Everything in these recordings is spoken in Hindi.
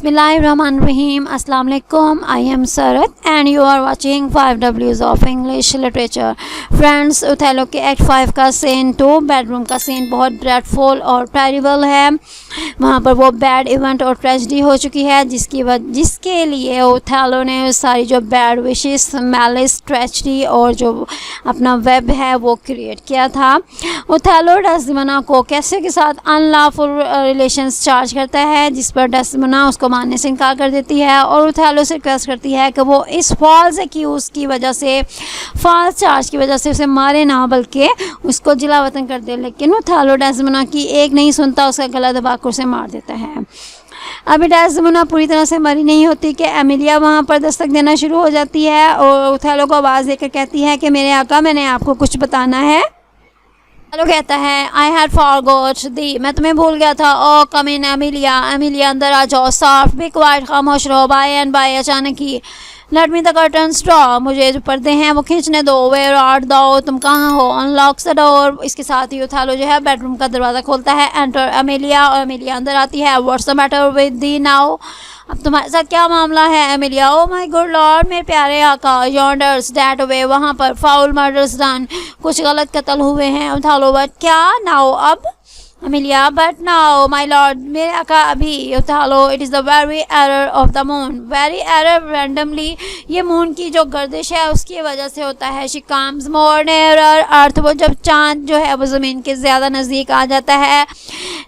Bismillahirrahmanirrahim. Assalamu alaikum. I am Sarat and you are watching 5Ws of English Literature. Friends, Othello के एक्ट 5 का सीन 2 बेडरूम का सीन बहुत ड्रेडफुल और टेरिबल है। वहाँ पर वो बैड इवेंट और ट्रेजेडी हो चुकी है जिसके लिए ओथेलो ने सारी जो बैड विशेस, मैलिस, ट्रेजेडी और जो अपना वेब है वो क्रिएट किया था। ओथेलो डेस्डेमोना को कैसियो के साथ अनलॉफुल रिलेशंस चार्ज करता है, जिस पर डेस्डेमोना उसको मानने से इनकार कर देती है और ओथेलो से रिक्वेस्ट करती है कि वो इस फॉल्स एक्यूज की वजह से, फॉल्स चार्ज की वजह से उसे मारे ना बल्कि उसको जिला वतन कर दे। लेकिन ओथेलो डेस्डेमोना की एक नहीं सुनता, उसका गला दबाकर उसे मार देता है। अभी डेस्डेमोना पूरी तरह से मरी नहीं होती कि एमिलिया वहाँ पर दस्तक देना शुरू हो जाती है और ओथेलो को आवाज़ देकर कहती है कि मेरे आका, मैंने आपको कुछ बताना है। ओथेलो कहता है आई हैड फॉरगॉट दी, मैं तुम्हें भूल गया था। ओ कम इन एमिलिया, एमिलिया अंदर आ जाओ। सॉफ्ट बी क्वाइट, खामोश रहो। बाय एंड बाय, अचानक ही। Let me the curtains draw, मुझे जो पर्दे हैं वो खींचने दो। वेयर आर्ट दो, तुम कहाँ हो। अनलॉक्स द डोर, इसके साथ ही ओथेलो जो है बेडरूम का दरवाज़ा खोलता है। एंटर एमिलिया, और एमिलिया अंदर आती है। What's the matter with the now, अब तुम्हारे साथ क्या मामला है। Emilia, oh my good Lord, मेरे प्यारे आका। यॉन्डर्स दैट वे, वहाँ पर फाउल मर्डर्स डन, कुछ गलत कत्ल हुए हैं। ओथेलो, बट क्या। नाउ, अब। Emilia, but now my Lord, मेरे आका अभी। Othello, it is the very error of the moon, very error randomly, ये मून की जो गर्दिश है उसकी वजह से होता है। शी कम्स मोर नियरर अर्थ, वो जब चांद जो है वो ज़मीन के ज़्यादा नज़दीक आ जाता है।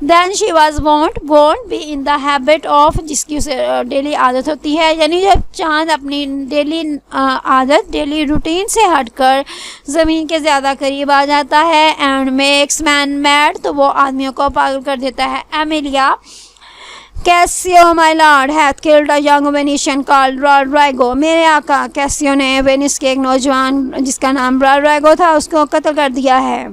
Then she was won't be in the habit of, जिसकी उसे डेली आदत होती है, यानी जब चांद अपनी डेली आदत, डेली रूटीन से हटकर ज़मीन के ज़्यादा करीब आ जाता है। एंड मेक्स मैन मैड, तो वो आदमियों को पागल कर देता है। Emilia, Cassio my lord hath killed a young Venetian called Roderigo, मेरे आका कैसियो ने वेनिस के एक नौजवान जिसका नाम रॉड्रिगो था उसको कत्ल कर दिया है।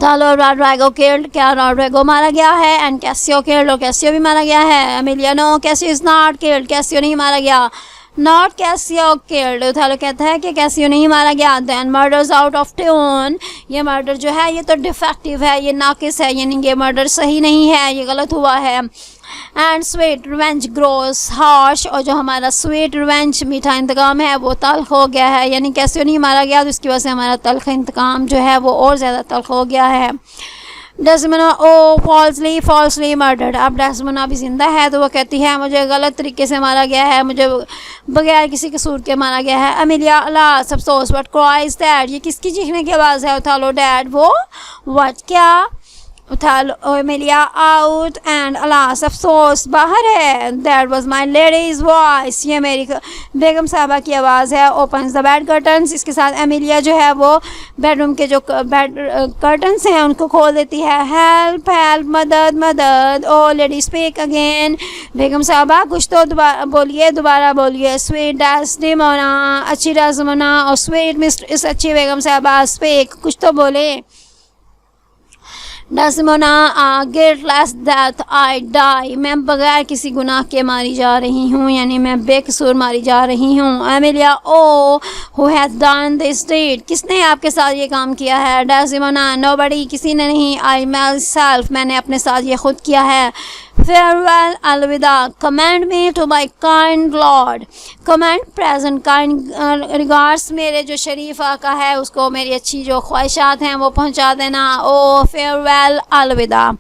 रॉड्रिगो किल्ड, क्या रॉड्रिगो मारा गया है। एंड कैसियो किल्ड, और कैसियो भी मारा गया है। Emilia, no Cassio is not killed, Cassio नहीं मारा गया। नॉट कैसियो किल्ड, ओथेलो कहता है कि कैसियो नहीं मारा गया। Then murders out of tune, ये मर्डर जो है ये तो डिफेक्टिव है, ये नाकिस है, यानी ये मर्डर सही नहीं है, ये गलत हुआ है। And sweet revenge grows harsh, और जो हमारा स्वीट रिवेंज, मीठा इंतकाम है, वो तल्ख हो गया है, यानी कैसियो नहीं मारा गया तो इसकी वजह से हमारा तल्ख इंतकाम जो है वो और ज़्यादा तल्ख हो गया है। डेस्डेमोना, ओ फॉल्सली मर्डर्ड, अब डेस्डेमोना भी जिंदा है तो वो कहती है मुझे गलत तरीके से मारा गया है, मुझे बगैर किसी कसूर के मारा गया है। एमिलिया, अलास अफसोस, व्हाट क्राइज दैट, ये किसकी चीखने की आवाज़ है। ओथेलो, डैड, वो। व्हाट, क्या। Othello, Emilia, out, and alas अफसोस, बाहर है। That was my ladies voice, ये मेरी बेगम साहबा की आवाज़ है। ओपन्स द बेड कर्टन्स, इसके साथ एमिलिया जो है वो बेडरूम के जो बेड कर्टन्स हैं उनको खोल देती है। हेल्प हेल्प, मदद मदद। ओ लेडी स्पीक अगेन, बेगम साहबा कुछ तो दोबारा बोलिए। स्वीट डेस्डेमोना, अच्छी डेस्डेमोना, और स्वीट मिस्ट्रेस, अच्छी बेगम साहबा, स्पीक, कुछ तो बोले। डेस्डेमोना, गिल्टलेस दैट आई डाई, मैं बगैर किसी गुनाह के मारी जा रही हूँ, यानी मैं बेकसूर मारी जा रही हूँ। Emilia, O who has done this deed, किसने आपके साथ ये काम किया है। डेस्डेमोना, नोबडी, किसी ने नहीं। आई माई सेल्फ, मैंने अपने साथ ये खुद किया है। फेयरवेल, अलविदा। Commend me to my kind lord, commend present, kind regards, मेरे जो शरीफ आका है उसको मेरी अच्छी जो ख्वाहिशात हैं वो पहुंचा देना। ओ फेयरवेल, अलविदा।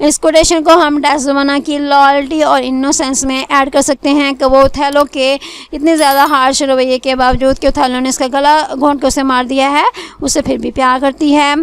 इस कोटेशन को हम डेस्डेमोना की लॉयल्टी और इनोसेंस में ऐड कर सकते हैं कि वो ओथेलो के इतने ज़्यादा हार्श रवैये के बावजूद कि ओथेलो ने इसका गला घोंट के उसे मार दिया है, उसे फिर भी प्यार करती है।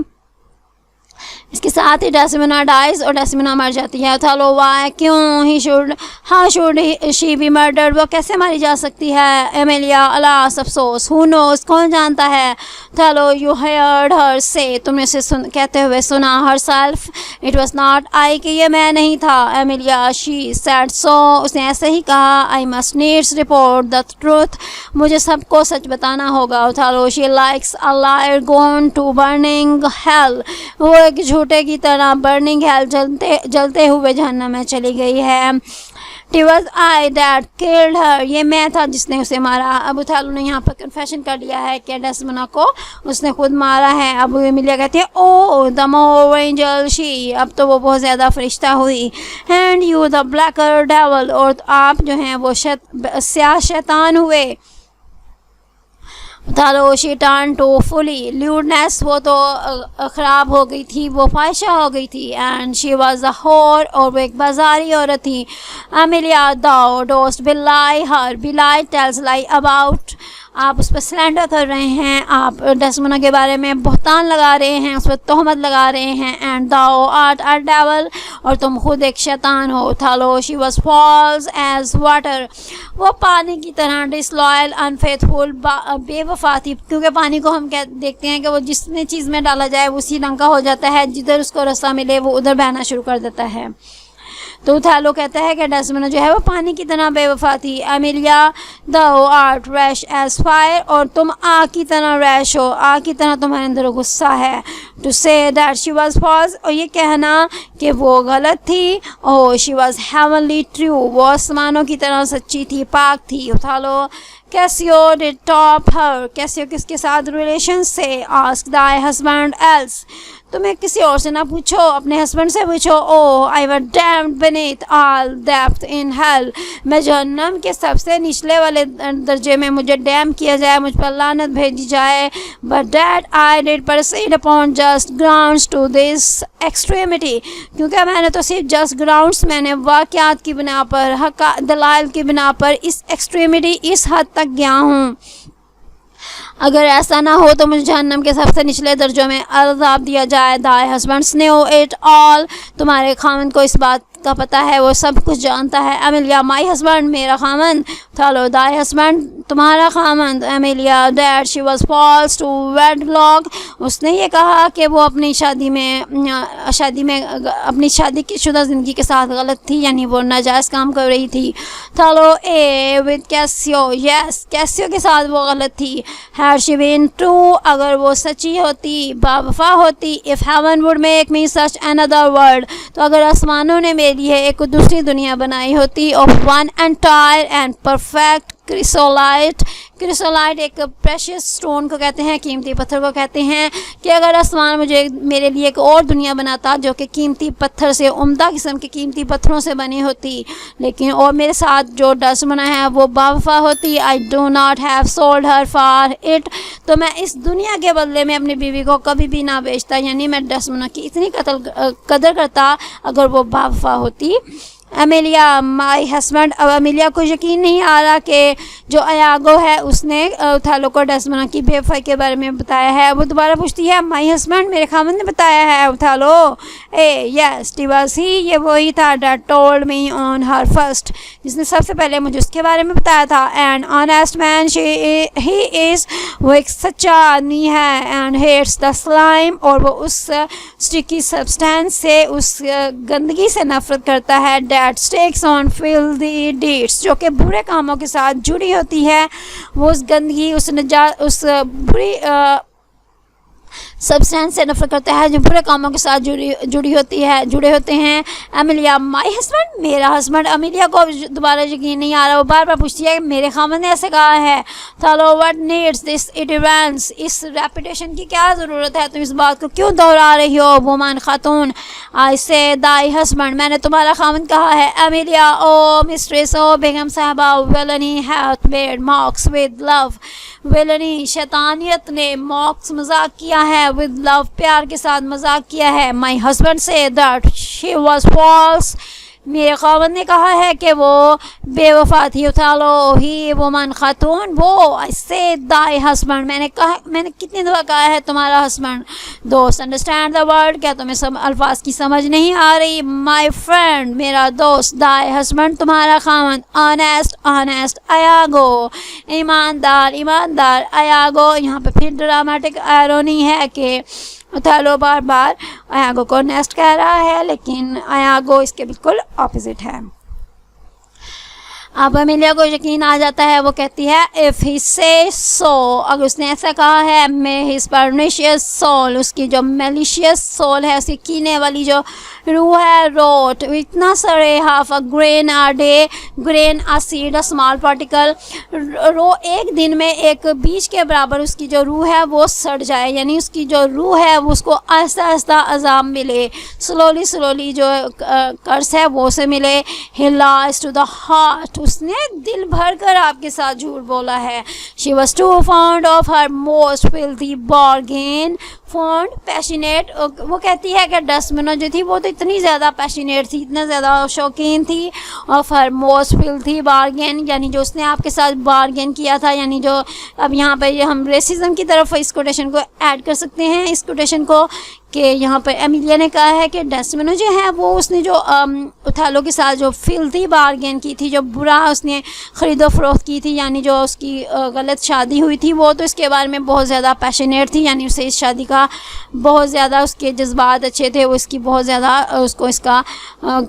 इसके साथ ही डेस्डेमोना डाइज, और डेस्डेमोना मर जाती है। ओथेलो, वाई, क्यों। He should, how should she be murdered, वो कैसे मारी जा सकती है। एमिलिया, अलास अफसोस, हु नोस, कौन जानता है। ओथेलो, यू हर्ड हर से, तुमने उसे कहते हुए सुना। Herself, it was not I, कि ये मैं नहीं था। एमिलिया, शी सेड सो, उसने ऐसे ही कहा। I must needs report the truth, मुझे सबको सच बताना होगा। Othello, she likes a liar gone to burning hell, वो एक झूठे की तरह बर्निंग हेल, जलते हुए जहन्नम में चली गई है। It was I that killed her, ये मैं था जिसने उसे मारा। अब ओथेलो ने यहाँ पर कन्फेशन कर लिया है कि डेस्डेमोना को उसने खुद मारा है। अब एमिलिया कहती है O the more angel she, अब तो वो बहुत ज़्यादा फरिश्ता हुई। And you the blacker devil, और आप जो हैं वो स्याह शैतान हुए। Othello she turn to folly lewdness, वो तो ख़राब हो गई थी, वो फाहिशा हो गई थी। एंड शी वाज अ होर, और वो एक बाजारी औरत थी। एमिलिया दाओ डोस्ट बिलाई हर, बिलाई टेल्स लाई अबाउट, आप उस पर स्लैंडर कर रहे हैं, आप डेस्डेमोना के बारे में बहतान लगा रहे हैं, उस पर तोहमत लगा रहे हैं। एंड दाओ आर्ट अ डेवल, और तुम खुद एक शैतान हो। Othello she was false as water, वो पानी की तरह डिसलॉयल अनफेथफुल, बेवफा थी, क्योंकि पानी को हम देखते हैं कि वो जिसमें चीज़ में डाला जाए वो उसी रंग का हो जाता है, जिधर उसको रास्ता मिले वो उधर बहना शुरू कर देता है। तो ओथेलो कहता है कि डेस्डेमोना जो है वो पानी की तरह बेवफा थी। एमिलिया दो आर्ट रैश एज फायर, और तुम आग की तरह रैश हो, आग की तरह तुम्हारे अंदर गुस्सा है। टू से दैट शी वाज फॉल्स, और ये कहना कि वो गलत थी। Oh she was heavenly true, वो आसमानों की तरह सच्ची थी, पाक थी। Othello Casio did top her, Casio किसके साथ रिलेशन से। आस्क दाई हस्बैंड एल्स, तुम्हें किसी और से ना पूछो, अपने हस्बैंड से पूछो। O I were damned beneath all depth in hell, मैं जहन्नम के सबसे निचले वाले दर्जे में मुझे डैम किया जाए, मुझ पर लानत भेजी जाए। But that I did proceed upon just grounds to this extremity, क्योंकि मैंने तो सिर्फ जस्ट ग्राउंड्स, मैंने वाक़यात की बिना पर, हक दलाइल की बिना पर इस एक्सट्रीमिटी, इस हद तक गया हूँ। अगर ऐसा ना हो तो मुझे जहन्नम के सबसे निचले दर्जों में अज़ाब दिया जाए। दाई हस्बैंड्स नो इट ऑल, तुम्हारे खामन को इस बात का पता है, वो सब कुछ जानता है। एमिलिया माई हस्बैंड, मेरा खामन। ओथेलो दाई हस्बैंड, तुम्हारा खामन। Emilia that she was false to wedlock, उसने ये कहा कि वो अपनी शादी में अपनी शादी की शुदा ज़िंदगी के साथ गलत थी, यानी वो नाजायज़ काम कर रही थी। Othello A with Casio, yes Casio के साथ वो गलत थी। हैड शी बीन ट्रू, अगर वो सच्ची होती, बावफा होती। If heaven would make me such another world, तो अगर आसमानों ने मेरे लिए एक दूसरी दुनिया बनाई होती। Of one entire and perfect chrysolite, chrysolite एक प्रेशियस स्टोन को कहते हैं, कीमती पत्थर को कहते हैं, कि अगर आसमान मेरे लिए एक और दुनिया बनाता जो कि कीमती पत्थर से, उम्दा किस्म के कीमती पत्थरों से बनी होती, लेकिन और मेरे साथ जो डेस्डेमोना है वो बावफा होती। I do not have sold her for it, तो मैं इस दुनिया के बदले में अपनी बीवी को कभी भी ना बेचता, यानी मैं डेस्डेमोना की इतनी कदर करता अगर वो बावफा होती। एमिलिया माई हस्बैंड, अब एमिलिया को यकीन नहीं आ रहा कि जो अयागो है उसने ओथेलो को डेस्डेमोना की बेवफाई के बारे में बताया है। वो दोबारा पूछती है माई हस्बैंड, मेरे खामन ने बताया है। Othello A yes it was he, ये वही था। That told me on her first, जिसने सबसे पहले मुझे उसके बारे में बताया था। And honest man he is, वो एक सच्चा आदमी है। एंड हेट्स द स्लाइम, और वो उस स्टिकी सब्सटेंस से, उस गंदगी से नफरत करता है। That stakes on filthy deeds, जो कि बुरे कामों के साथ जुड़ी होती है। वो उस गंदगी, उस बुरी सब्सटेंस से नफरत करता है जो बुरे कामों के साथ जुड़े होते हैं। एमिलिया माई हस्बैंड, मेरा हस्बैंड। एमिलिया को दोबारा यकीन नहीं आ रहा, वो बार बार पूछती है मेरे खामन ने ऐसे कहा है। ओथेलो व्हाट नीड्स दिस इडिवेंस, इस रेपुटेशन की क्या ज़रूरत है, तुम इस बात को क्यों दोहरा रही हो। वुमन खातून, आई से दाई हस्बैंड, मैंने तुम्हारा खामन कहा है। एमिलिया ओ मिस्ट्रेस, ओ बेगम साहबा, villainy hath made mocks with love, villainy शैतानियत ने मॉक्स मजाक किया है, विद लव प्यार के साथ मजाक किया है। My husband say that she was false, मेरे खावंद ने कहा है कि वो बेवफा थी। ओथेलो ही वुमन खातून, वो से दाई हस्बैंड, मैंने कितनी दफ़ा कहा है तुम्हारा हस्बैंड। दोस्त अंडरस्टैंड द वर्ड, क्या तुम्हें सब अल्फाज की समझ नहीं आ रही। माई फ्रेंड, मेरा दोस्त। दाई हस्बैंड, तुम्हारा खावंद। Honest, honest. अयागो, ईमानदार, ईमानदार। अयागो, यहाँ पे फिर ड्रामेटिक आयरनी है कि ओथेलो बार बार अयागो को नेस्ट कह रहा है, लेकिन अयागो इसके बिल्कुल ऑपोजिट है। अब अमेलिया को यकीन आ जाता है, वो कहती है इफ़ ही से सो, अगर उसने ऐसा कहा है, मे हिज परनिशियस सोल, उसकी जो मेलिशियस सोल है, उसकी कीने वाली जो रूह है, रोट इतना सड़े half a grain a day, grain a seed a small particle, एक दिन में एक बीज के बराबर उसकी जो रूह है वो सड़ जाए, यानी उसकी जो रूह है वो उसको आहिस्ता आहिस्ता अजाब मिले, स्लोली स्लोली जो कर्स है वो उसे मिले। He lies to the heart, उसने दिल भर कर आपके साथ झूठ बोला है। She was too fond of her most filthy bargain, fond passionate, वो कहती है कि डस्टबिनो जो थी वो तो इतनी ज़्यादा पैशनेट थी, इतना ज़्यादा शौकीन थी of her most filthy bargain, यानी जो उसने आपके साथ बार्गेन किया था, यानी जो अब यहाँ पर हम रेसिज्म की तरफ इस कोटेशन को ऐड कर सकते हैं, इस कोटेशन को, कि यहाँ पर एमिलिया ने कहा है कि डेस्टिनो जो है वो उसने जो उथालो के साथ जो फिल्थी बार्गेन की थी, जो बुरा उसने ख़रीदो फरोख्त की थी, यानी जो उसकी गलत शादी हुई थी, वो तो इसके बारे में बहुत ज़्यादा पैशनेट थी, यानी उसे इस शादी का बहुत ज़्यादा उसके जज्बात अच्छे थे, वो इसकी बहुत ज़्यादा उसको इसका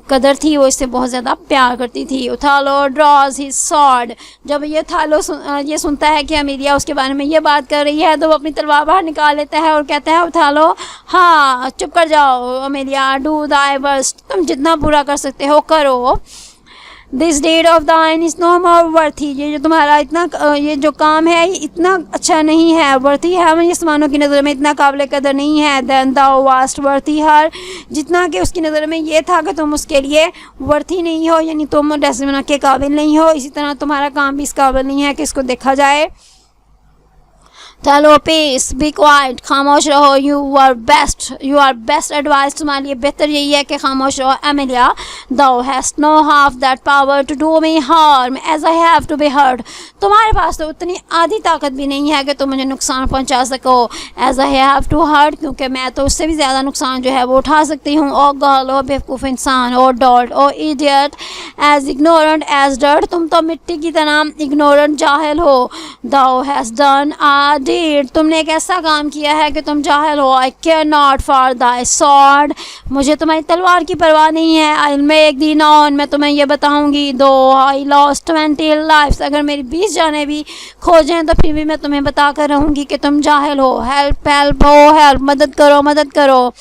कदर थी, वो इससे बहुत ज़्यादा प्यार करती थी। उथालो ड्रॉज हिज सॉर्ड, जब ये उथालो ये सुनता है कि एमिलिया उसके बारे में ये बात कर रही है, तो वो अपनी तलवार बाहर निकाल लेता है और कहता है उथालो हाँ चुप कर जाओ अमेलिया, डू दाई बस्ट, तुम जितना पूरा कर सकते हो करो। दिस डेड ऑफ दाइन इज़ नो मोर वर्थी, ये जो तुम्हारा इतना ये जो काम है ये इतना अच्छा नहीं है, वर्थी है हम आसमानों की नज़र में इतना काबिल कदर नहीं है, दैन दाउ वास्ट वर्थी हर, जितना कि उसकी नज़र में ये था कि तुम उसके लिए वर्थी नहीं हो, यानी तुम डेस्टिनो के काबिल नहीं हो, इसी तरह तुम्हारा काम भी इस काबिल नहीं है कि इसको देखा जाए। चलो पीस बी क्वाइट, खामोश रहो, यू आर बेस्ट एडवाइस, तुम्हारे लिए बेहतर यही है कि खामोश रहो। Emilia thou hast no half that power to do me harm as I have to be hurt, तुम्हारे पास तो उतनी आधी ताकत भी नहीं है कि तुम मुझे नुकसान पहुंचा सको, as I have to hurt, क्योंकि मैं तो उससे भी ज़्यादा नुकसान जो है वो उठा सकती हूँ। ओ गर्ल, ओ बेवकूफ़ इंसान, O dolt, O idiot, as ignorant as dirt, तुम तो मिट्टी की तरह इग्नोरेंट जाहिल हो। Thou has done a deed, तुमने एक ऐसा काम किया है कि तुम जाहिल हो। I care not for thy sword, मुझे तुम्हारी तलवार की परवाह नहीं है। आई मेक दी नॉन, मैं तुम्हें ये बताऊंगी। दो आई लॉस्ट 20 लाइफ्स, अगर मेरी 20 जाने भी खो जाएं तो फिर भी मैं तुम्हें बता कर रहूँगी कि तुम जाहिल हो। हेल्प हेल्प हो हेल्प, मदद करो मदद करो।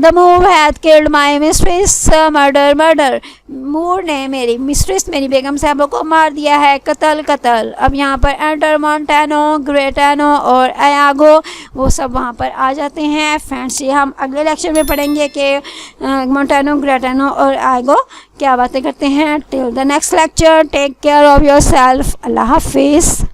The Moor hath killed my mistress, murder murder, Moor ने मेरी मिस्ट्रेस मेरी बेगम साहबों को मार दिया है, कत्ल कत्ल। अब यहाँ पर एंटर मोंटानो, ग्रेटानो और अयागो, वो सब वहाँ पर आ जाते हैं। फ्रेंड्स ये हम अगले लेक्चर में पढ़ेंगे कि मोंटानो, ग्रेटानो और अयागो क्या बातें करते हैं। Till the next lecture, take care of yourself, Allah हाफिज़।